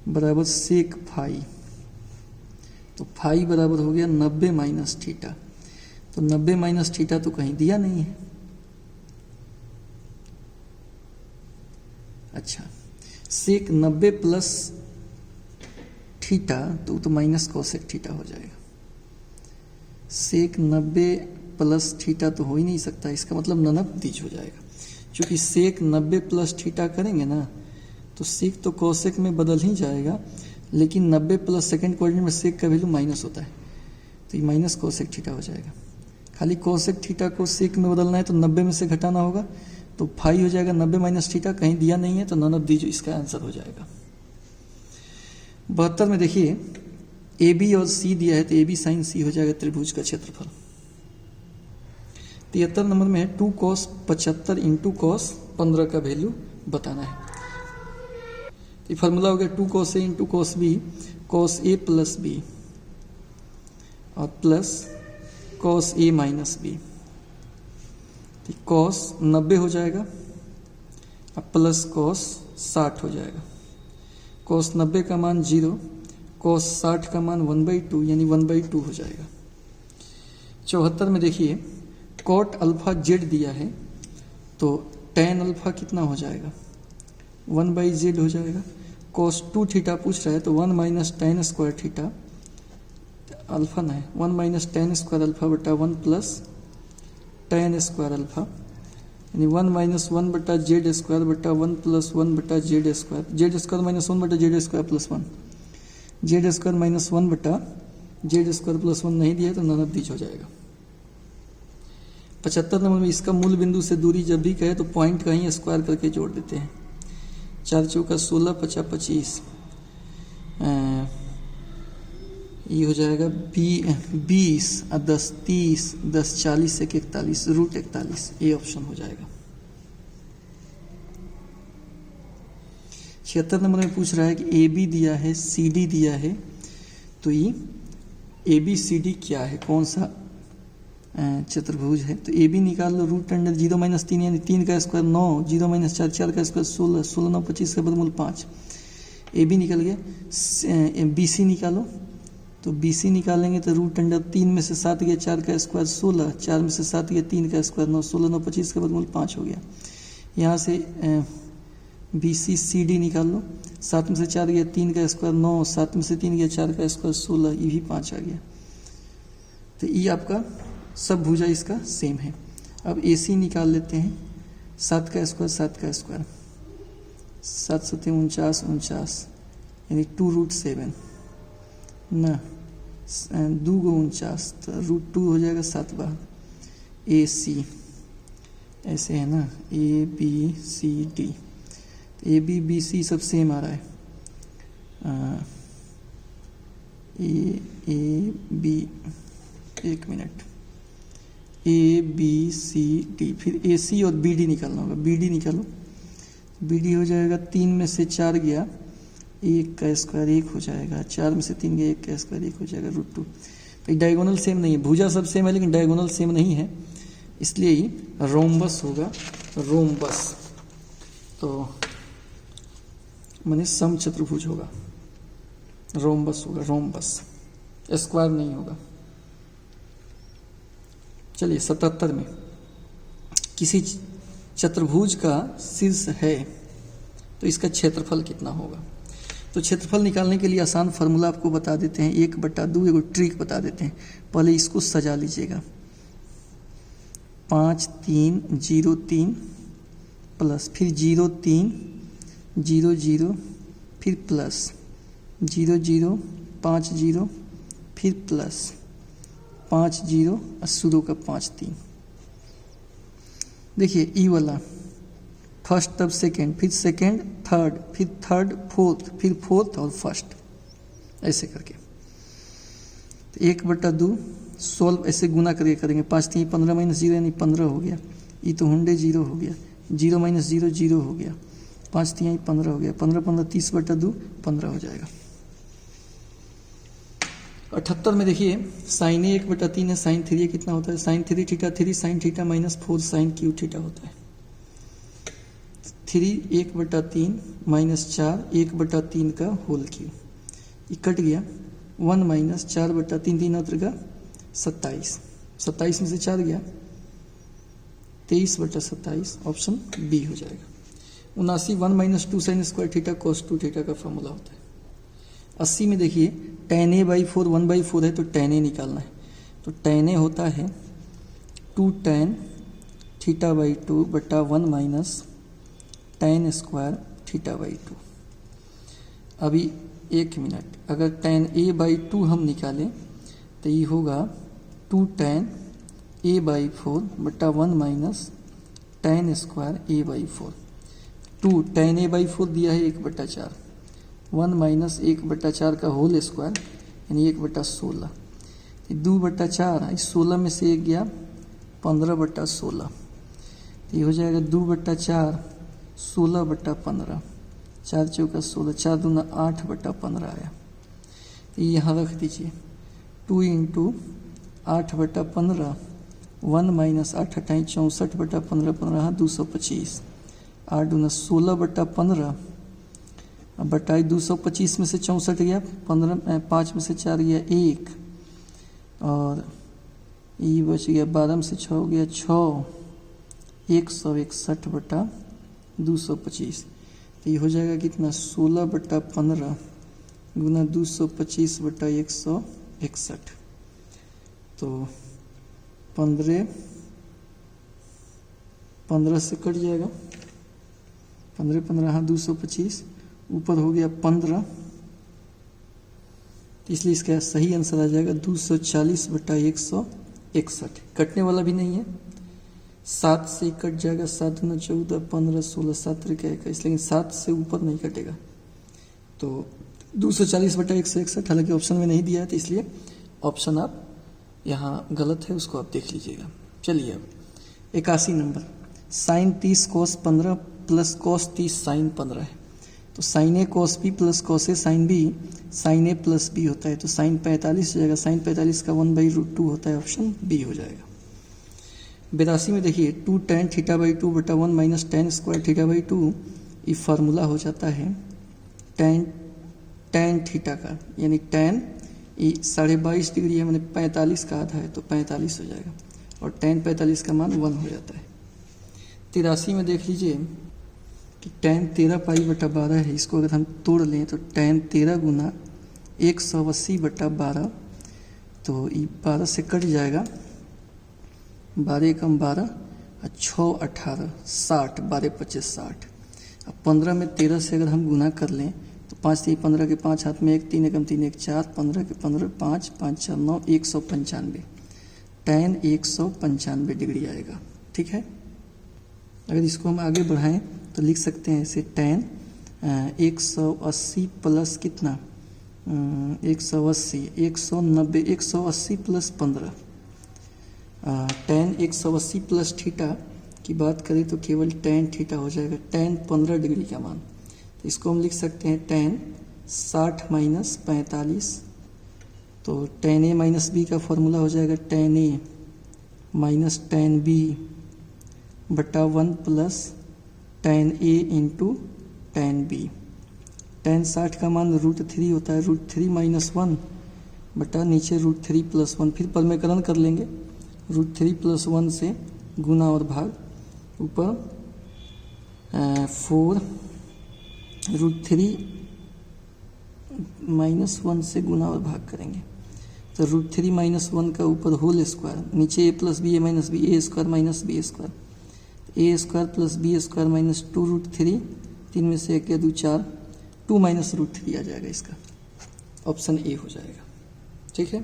बराबर सेक फाई, तो फाई बराबर हो गया 90 माइनस थीटा, तो 90 माइनस थीटा तो कहीं दिया नहीं है। अच्छा, सेक 90 प्लस थीटा तो माइनस कोसेक थीटा हो जाएगा, सेक 90 प्लस थीटा तो हो ही नहीं सकता, इसका मतलब ननबदीज हो जाएगा, क्योंकि सेक 90 प्लस थीटा करेंगे ना तो सेक तो कोसेक में बदल ही जाएगा, लेकिन 90 प्लस सेकेंड क्वाड्रेंट में सेक का वैल्यू माइनस होता है, तो ये माइनस कोसेक थीटा हो जाएगा। खाली कोसेक थीटा को सेक में बदलना है तो 90 में से घटाना होगा, तो फाई हो जाएगा 90 माइनस थीटा, कहीं दिया नहीं है तो ननबदीज इसका आंसर हो जाएगा। 72 में देखिए ए बी और सी दिया है, तो ए बी साइन सी हो जाएगा त्रिभुज का क्षेत्रफल। 73 नंबर में है 2 cos 75 इंटू cos 15 का वैल्यू बताना है, तो फॉर्मूला हो गया 2 cos a into cos b, cos a plus b और plus cos a minus b, तो cos 90 हो जाएगा और प्लस cos 60 हो जाएगा, cos 90 का मान 0, cos 60 का मान 1/2 यानी 1/2 हो जाएगा। 74 में देखिए cot अल्फा z दिया है, तो tan अल्फा कितना हो जाएगा, 1/z हो जाएगा। cos 2 थीटा पूछ रहा है, तो 1 minus tan square theta, alpha ना है, 1 माइनस tan स्क्वायर अल्फा बटा 1 प्लस tan स्क्वायर अल्फा, यानी 1 माइनस 1 बटा जेड स्क्वायर बटा 1 प्लस 1 बटा Z square, Z square minus 1 बटा Z square plus 1, Z square minus 1 बटा जेड स्क्वायर प्लस 1 नहीं दिया तो ननबदीज हो जाएगा। 75 नंबर में इसका मूल बिंदु से दूरी जब भी कहे तो पॉइंट कहीं स्क्वायर करके जोड़ देते हैं। 4 चौका 16, 50 25, ये हो जाएगा 20 और 10 30, 10 40 1 41, √41, ये ऑप्शन हो जाएगा। 76 नंबर में पूछ रहा है कि ए बी दिया है, सी डी दिया है, तो ये ए बी सी डी क्या है, कौन सा चतुर्भुज है, तो ए बी निकाल लो, √0 माइनस 3 यानी 3 का स्क्वायर 9, 0 माइनस 4 4 का स्क्वायर 16, 16 9 25 का वर्गमूल 5, ए बी निकल गया। बी सी निकालो, तो बी सी निकालेंगे तो √3 में से 7 गया, 4 का स्क्वायर 16, 4 में से 7 गया, 3 का स्क्वायर 9, 16 9 25 का वर्गमूल 5 हो गया। यहाँ से बी सी सी डी निकाल लो, 7 में से 4 गया, 3 का स्क्वायर 9, 7 में से 3 गया, 4 का स्क्वायर 16, ये भी 5 आ गया। तो ये आपका सब भुजा इसका सेम है। अब ए सी निकाल लेते हैं, 7 का स्क्वायर 7 का स्क्वायर 7 7 49 49 यानी 2√7 ना, 2 को 49 तो √2 हो जाएगा 7 बार। AC ऐसे है ना, ABCD, ABBC सब सेम आ रहा है। AB, एक मिनट, ABCD, फिर AC और BD निकालना होगा। BD निकालो, BD हो जाएगा 3 में से 4 गया 1 का स्क्वायर 1 हो जाएगा, 4 में से 3 गया 1 का स्क्वायर 1 हो जाएगा √2। तो डायगोनल सेम नहीं है, भुजा सब सेम है लेकिन डायगोनल सेम नहीं है, इसलिए ही रोम्बस होगा, रोम्बस। तो माने समचतुर्भुज होगा, रोम्बस होगा, रोम्बस, स्क्वायर नहीं होगा। चलिए 77 में, किसी चतुर्भुज का शीर्ष है तो इसका क्षेत्रफल कितना होगा। तो क्षेत्रफल निकालने के लिए आसान फार्मूला आपको बता देते हैं, 1/2, एगो ट्रिक बता देते हैं। पहले इसको सजा लीजिएगा, 5 3 0 3 प्लस, फिर 0 3 0 0, फिर प्लस 0 0 5 0, फिर प्लस 5 0 और शुरू का 5 3। देखिए ई वाला फर्स्ट तब सेकेंड, फिर सेकेंड थर्ड, फिर थर्ड फोर्थ, फिर फोर्थ और फर्स्ट, ऐसे करके। तो 1/2 सोल्व ऐसे गुना करके करेंगे। 5 3 15 - 0 यानी 15 हो गया। ई तो 100 0 हो गया, 0 - 0 0 हो गया, 5 3 15 हो गया, 15 15 30/2 15 हो जाएगा। 78 में देखिए साइन A 1/3 है, साइन 3 कितना होता है, sine 3 theta 3 sine theta -4 sine cube theta होता है। 3 1/3 -4 1/3 का होल क्यू, ये कट गया। 1 - 4/3 3 होता का 27, 27 में से 4 गया 23/27, ऑप्शन बी हो जाएगा। 79 1 - 2 sine square theta cos 2 theta का फॉर्मूला होता है। 80 में देखिए tan A/4 1/4 है तो tan A निकालना है। तो tan A होता है 2 tan θ/2 बटा 1 माइनस tan स्क्वायर θ/2। अभी एक मिनट, अगर tan A/2 हम निकालें तो ये होगा 2 tan A/4 बटा 1 minus tan square A/4। 2 tan A/4 दिया है 1/4, 1 माइनस 1/4 का होल स्क्वायर यानी 1/16। 2/4, 16 में से 1 गया 15/16, तो ये हो जाएगा 2/4 16/15, 4 चौका 16, 4 दूना 8/15 आया। तो यहाँ रख दीजिए 2 × 8/15, 1 माइनस 8 8 64/15 15 225, 8 दूना 16/15 बटाई 225 में से 64 गया, 5 में से 4 गया 1, और ये बच गया 12 में से 6 हो गया 6, 161/225। तो ये हो जाएगा कितना 16/15 गुना 225/161, तो 15 से कट जाएगा, 15 15 हाँ 225, ऊपर हो गया 15, इसलिए इसका सही आंसर आ जाएगा 240/161। कटने वाला भी नहीं है, 7 से कट जाएगा, 7 × 14 15 16 7 × 21, लेकिन 7 से ऊपर नहीं कटेगा। तो 240/161 हालांकि ऑप्शन में नहीं दिया है, तो इसलिए ऑप्शन आप यहाँ गलत है, उसको आप देख लीजिएगा। चलिए अब 81 number, sine 30 cos 15 plus cos 30 sine 15 है। तो sine A cos B plus cos A sine B, sine A plus B होता है, तो साइन 45 हो जाएगा, साइन 45 का 1/√2 होता है, ऑप्शन बी हो जाएगा। 82 में देखिए 2 tan θ/2 बटा 1 माइनस tan स्क्वायर θ/2, ये फार्मूला हो जाता है tan थीटा का, यानी tan ये 22.5 डिग्री है, मैंने 45 का आधा है तो 45 हो जाएगा, और tan 45 का मान 1 हो जाता है। 83 में देख लीजिए कि tan 13π/12 है, इसको अगर हम तोड़ लें तो tan 13 गुना 180/12, तो ये 12 से कट जाएगा, 12 × 12 6 18 60, 12 25 60। अब 15 में 13 से अगर हम गुना कर लें तो 5 3 15 के 5 हाथ में 1, 3 एकम 3 1 4, 15 के 15 5 5 4 9, 195। tan 195 डिग्री आएगा। ठीक है, अगर इसको हम आगे बढ़ाएं तो लिख सकते हैं इसे tan 180 प्लस कितना 180 190 180 प्लस 15। tan 180 प्लस थीटा की बात करें तो केवल tan थीटा हो जाएगा, tan 15 डिग्री का मान। तो इसको हम लिख सकते हैं tan 60 माइनस 45। तो tan a माइनस बी का फॉर्मूला हो जाएगा tan a minus tan b बटा 1 plus tan a into tan b। tan 60 का मान √3 होता है, √3 माइनस 1 बटा नीचे √3 प्लस 1। फिर परमेकरण कर लेंगे, √3 प्लस 1 से गुना और भाग, ऊपर 4 √3 माइनस 1 से गुना और भाग करेंगे तो √3 माइनस 1 का ऊपर होल स्क्वायर, नीचे a plus B A minus B, A square minus B square, A square plus B square minus 2 √3, 3 में से 1 या 2 4, 2 माइनस √3 आ जाएगा, इसका ऑप्शन ए हो जाएगा। ठीक है,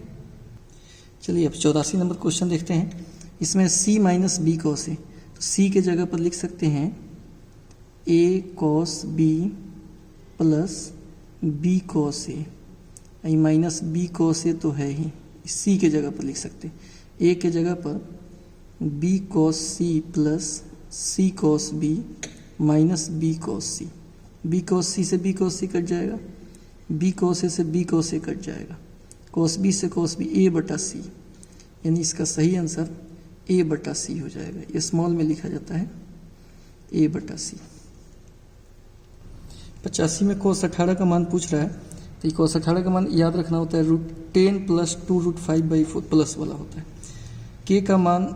चलिए अब 84 नंबर क्वेश्चन देखते हैं। इसमें c minus B cos A, तो c के जगह पर लिख सकते हैं a cos B plus b cos A, minus b cos A तो है ही, c के जगह पर लिख सकते हैं a के जगह पर b cos c plus c cos b minus b cos c। b cos c से b कॉस c कट जाएगा, b कॉस ए से b कॉस ए कट जाएगा, कॉस b से कॉस b a बटा c, यानी इसका सही आंसर a बटा c हो जाएगा। ये स्मॉल में लिखा जाता है a बटा c। 85 में cos 18 का मान पूछ रहा है, तो ये cos 18 का मान याद रखना होता है √10 प्लस 2 √5/4 प्लस वाला होता है। k का मान,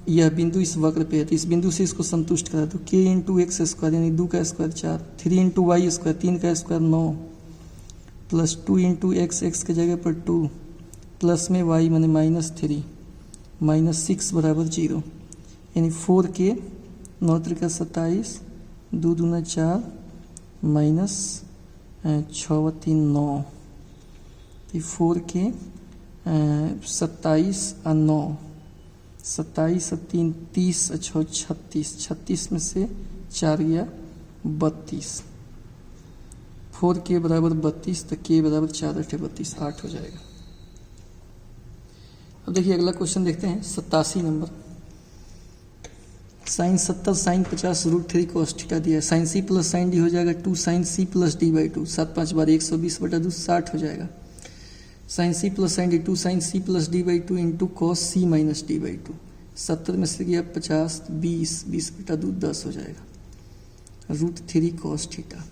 यह बिंदु इस वक्र पे है तो इस बिंदु से इसको संतुष्ट करा तो k इंटू एक्स स्क्वायर यानी 2 का स्क्वायर 4, 3 इंटू वाई स्क्वायर 3 का square 9, plus 2 into x, x के जगह पर 2, प्लस में y माने -3 माइनस 6 बराबर 0, यानी 4k 9 त्रिका 27, 2 दूना 4 माइनस 6 3 9, तो 4k 27 और 9, 27 और 3 30 और 6 36, 36 में से 4 गया 32, 4k बराबर 32, तो k बराबर 4 8 32, 8 हो जाएगा। अब देखिए अगला क्वेश्चन देखते हैं 87 number. Sine 70 sine 50 √3 cos theta दिया है, sine c plus sine D हो जाएगा 2 साइन c प्लस d/2, 7 5 बार 120 बटा 2 60 हो जाएगा। Sine c plus sine D 2 sine c plus d/2 into cos c minus d/2, 70 में से गया 50, 20 20 बटा 2 10 हो जाएगा। √3 cos थीटा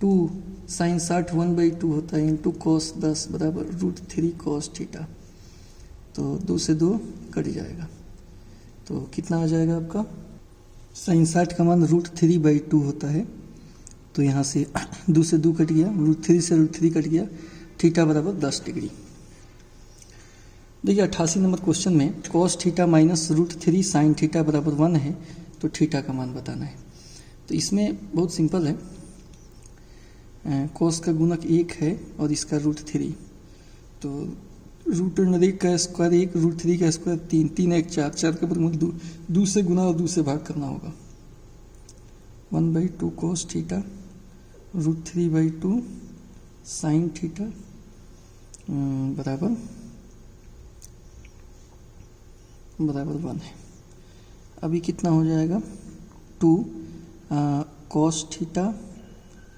2 साइन 60 1/2 होता है इंटू कॉस 10 बराबर √3 cos थीटा, तो 2 से 2 कट जाएगा, तो कितना आ जाएगा आपका, साइन 60 का मान √3/2 होता है, तो यहाँ से 2 से 2 कट गया, √3 से √3 कट गया, थीटा बराबर 10 डिग्री। देखिए 88 नंबर क्वेश्चन में cos theta minus √3 sine theta बराबर 1 है, तो थीटा का मान बताना है। तो इसमें बहुत सिंपल है, cos का गुणक 1 है और इसका √3, तो √1 का स्क्वायर 1, √3 का स्क्वायर 3, 3 1 4, 4 के वर्गमूल 2 से गुना और 2 से भाग करना होगा। 1/2 cos थीटा √3/2 साइन थीटा बराबर 1 है। अभी कितना हो जाएगा, 2 cos थीटा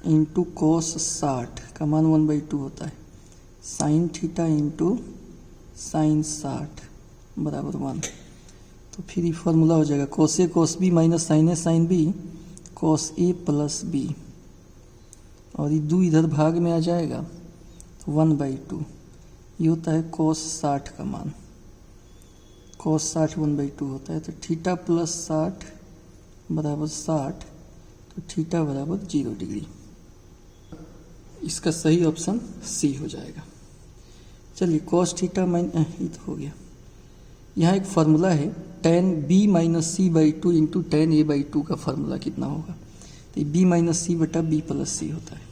इंटू कॉस 60 का मान 1/2 होता है, साइन थीटा इंटू साइन 60 बराबर 1, तो फिर ये फॉर्मूला हो जाएगा cos a cos b minus sine a sine b cos a plus b, और ये 2 इधर भाग में आ जाएगा, 1/2, ये होता है cos 60 का मान, cos 60 1/2 होता है, तो थीटा प्लस 60 बराबर 60, तो थीटा बराबर 0 डिग्री। इसका सही ऑप्शन सी हो जाएगा। चलिए cos थीटा माइन ये तो हो गया। यहाँ एक फार्मूला है tan b minus C by two into tan A by two का फॉर्मूला कितना होगा? तो b माइनस सी बटा b प्लस सी होता है।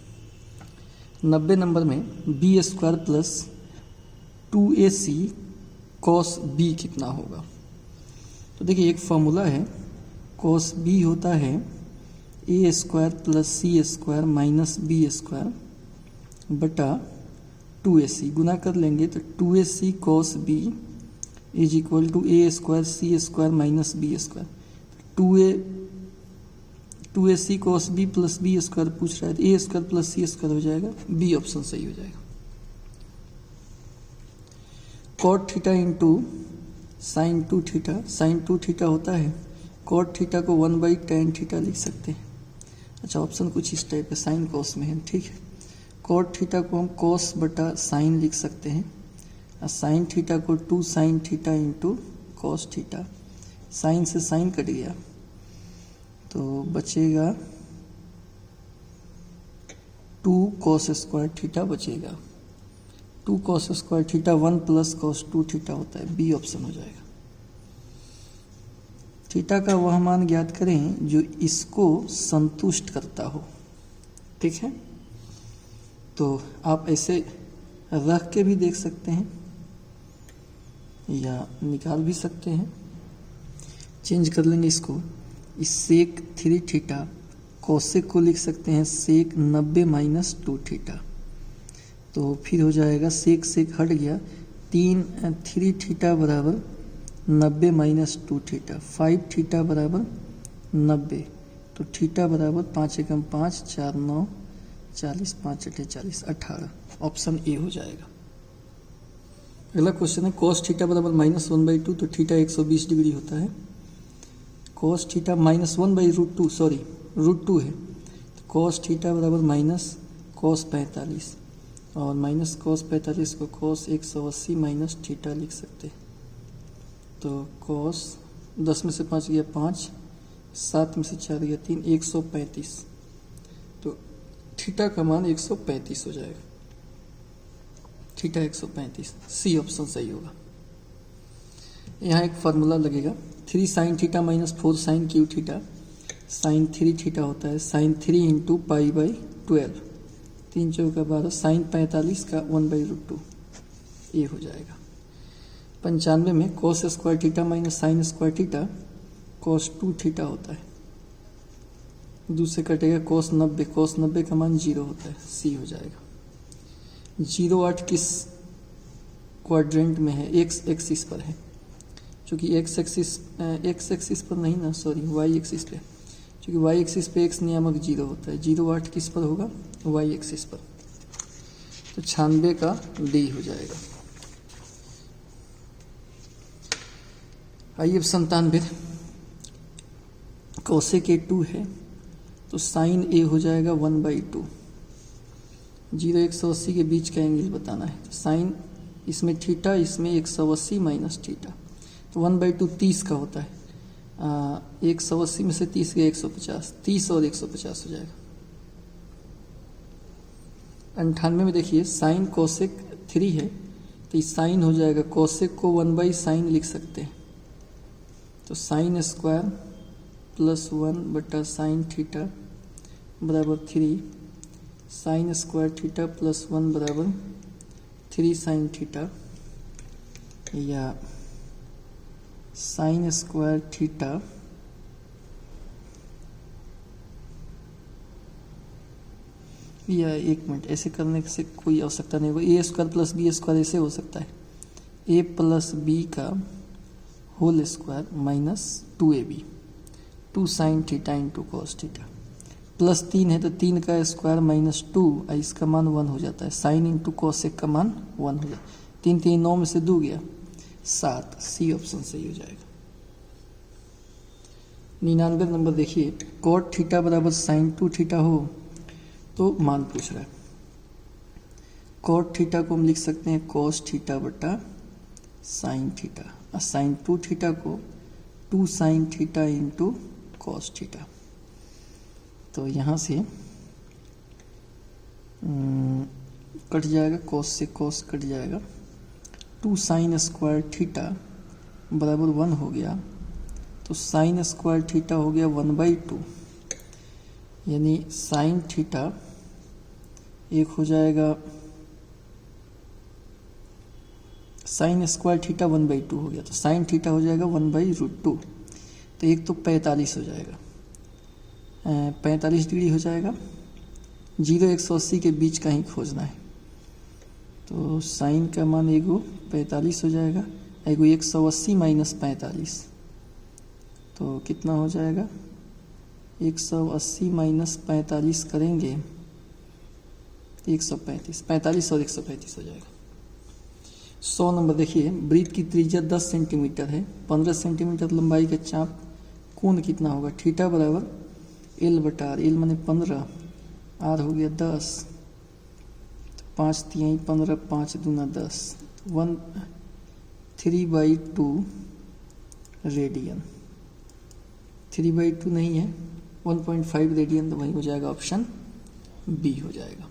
90 नंबर में B square plus 2ac cos b कितना होगा? तो देखिए एक फॉर्मूला है, कॉस b होता है A square plus C square minus B square बटा 2ac, गुना कर लेंगे तो 2ac cos b is equal to A square C square minus B square. 2ac cos b plus B square पूछ रहा है तो A square plus C square हो जाएगा, बी ऑप्शन सही हो जाएगा। Cot theta into sine 2 theta, sine 2 theta होता है, कॉट थीटा को 1/tan थीटा लिख सकते हैं। अच्छा ऑप्शन कुछ इस टाइप का साइन कॉस में है, ठीक है। कॉट थीटा को हम कॉस बटा साइन लिख सकते हैं और साइन थीटा को 2 sine theta into cos theta. Sine से साइन कट गया तो बचेगा 2 कॉस स्क्वायर थीटा बचेगा। 2 cos square theta 1 plus cos 2 theta होता है, बी ऑप्शन हो जाएगा। थीटा का वह मान ज्ञात करें जो इसको संतुष्ट करता हो, ठीक है। तो आप ऐसे रख के भी देख सकते हैं या निकाल भी सकते हैं। चेंज कर लेंगे इसको, इस सेक 3 थीटा कोसेक को लिख सकते हैं सेक 90 माइनस 2 थीटा। तो फिर हो जाएगा सेक हट गया, 3 थीटा बराबर 90 माइनस 2 थीटा, 5 थीटा बराबर 90, तो थीटा बराबर 5 एकम 5 4 9 40 5 8 40 18, ऑप्शन ए हो जाएगा। अगला क्वेश्चन है कॉस थीटा बराबर -1/2, तो थीटा 120 डिग्री होता है। कॉस थीटा -1/√2 सॉरी √2 है, तो कॉस थीटा बराबर माइनस कॉस 45 और माइनस कॉस 45 को कॉस 180 माइनस थीटा लिख सकते हैं। तो कॉस 10 में से 5 गया 5, 7 में से 4 गया 3, 135, तो थीटा का मान 135 हो जाएगा। थीटा 135, सी ऑप्शन सही होगा। यहाँ एक फार्मूला लगेगा 3 sine theta minus 4 sine cube theta, sine 3 theta होता है साइन 3 इंटू π/12, 3 चौका 12, साइन 45 का 1/√2, ये हो जाएगा। 95 में cos square theta minus sine square theta cos 2 theta होता है, दूसरे कटेगा कॉस 90 का मान 0 होता है, सी हो जाएगा। 0 किस क्वाड्रेंट में है? एक्स एक्सिस पर है, क्योंकि एक्स एक्सिस पर नहीं ना, सॉरी वाई एक्सिस पे, क्योंकि वाई एक्सिस पे एक्स नियामक 0 होता है। 0 किस पर होगा? वाई एक्सिस पर, तो 96 का डी हो जाएगा। आइए अब 97, कोसेक ए 2 है तो साइन ए हो जाएगा 1/2। 0 180 के बीच का एंगल बताना है, तो साइन इसमें थीटा इसमें 180 माइनस थीटा, तो 1/2 30 का होता है। 180 में से 30 गया 150, 30 और 150 हो जाएगा। 98 में देखिए साइन कोसेक 3 है तो साइन हो जाएगा, कोसेक को 1/sin लिख सकते हैं, तो साइन स्क्वायर प्लस 1 बटा साइन थीटा बराबर 3, साइन स्क्वायर थीटा प्लस 1 बराबर 3 साइन थीटा, या साइन स्क्वायर थीटा या एक मिनट, ऐसे करने से कोई आवश्यकता नहीं होगी। A square plus B square ऐसे हो सकता है, ए प्लस बी का whole square minus 2ab, 2 sine theta into cos theta, plus 3 है तो 3 का स्क्वायर माइनस 2, इसका मान 1 हो जाता है, साइन इंटू कॉसेक का मान 1 हो जाता है। 3 3 9 में से 2 गया 7, सी ऑप्शन सही हो जाएगा। 99 नंबर देखिए, कॉट थीटा बराबर साइन 2 थीटा हो तो मान पूछ रहा है। कॉट थीटा को हम लिख सकते हैं कॉस थीटा बटा साइन थीटा, और साइन 2 थीटा को 2 sine theta into cos theta. तो यहाँ से कट जाएगा, कॉस से कॉस कट जाएगा, 2 साइन स्क्वायर थीटा बराबर 1 हो गया, तो साइन स्क्वायर थीटा हो गया 1/2, यानी साइन थीटा एक हो जाएगा, साइन स्क्वायर थीटा 1/2 हो गया, तो साइन थीटा हो जाएगा 1/√2, तो एक तो 45 हो जाएगा, 45 डिग्री हो जाएगा। 0-180 के बीच का ही खोजना है, तो साइन का मान एगो 45 हो जाएगा, एगो 180 माइनस 45, तो कितना हो जाएगा, 180 माइनस 45 करेंगे 135, 45 और 135 हो जाएगा। 100 नंबर देखिए, वृत्त की त्रिज्या 10 सेंटीमीटर है, 15 सेंटीमीटर लंबाई का चाप, कोण कितना होगा, थीटा बराबर L/R, L माने 15, R हो गया 10, 5 तिहाई 15, 5 दूना 10, 3/2 रेडियन, 3/2 नहीं है, 1.5 रेडियन, तो वही हो जाएगा, ऑप्शन बी हो जाएगा।